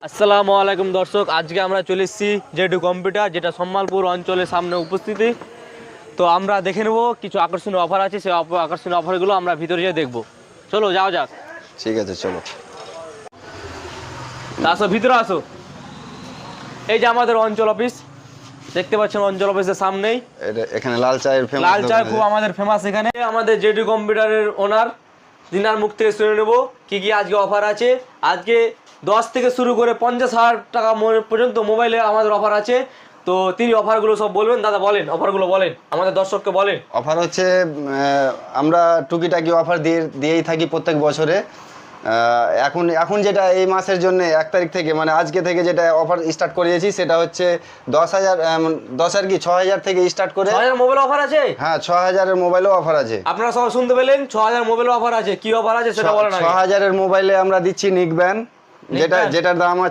আসসালামু আলাইকুম দর্শক, আজকে আমরা চলে এসেছি জেডু কম্পিউটার, যেটা সম্বলপুর অঞ্চলের সামনে উপস্থিতি। তো আমরা দেখে নেব কিছু আকর্ষণীয় অফার আছে, সেই আকর্ষণীয় অফারগুলো আমরা ভিতরে যেয়ে দেখবো। চলো যাও যাক। ঠিক আছে, চলো। আসো, ভিতরে আসো। এই যে আমাদের অঞ্চল অফিস দেখতে পাচ্ছেন, অঞ্চল অফিসের সামনেই এখানে লাল চায়ের ফেমাস, লাল চা খুব আমাদের ফেমাস। এখানে আমাদের জেডু কম্পিউটারের ওনার দিনার মুখ থেকে শুনে নেব কি কি আজকে অফার আছে। আজকে 10 থেকে শুরু করে 50,000 টাকা পর্যন্ত মোবাইলে আমাদের অফার আছে। তো তিনি অফারগুলো সব বলবেন। দাদা বলেন, অফারগুলো বলেন, আমাদের দর্শককে বলেন। অফার হচ্ছে আমরা টুকিটাকি অফার দিয়েই থাকি প্রত্যেক বছরে। এখন যেটা এই মাসের জন্য 1 তারিখ থেকে, মানে আজকে থেকে যেটা অফার স্টার্ট করিয়েছি, সেটা হচ্ছে 6,000 থেকে স্টার্ট করে 6,000 মোবাইল অফার আছে। হ্যাঁ, 6,000-এর মোবাইলও অফার আছে। আপনারা সবাই শুনতে পেলেন, 6,000 মোবাইল অফার আছে। কি অফার আছে সেটা বলেন। 6,000-এর মোবাইলে আমরা দিচ্ছি নিক ব্যান্ড, যেটার দাম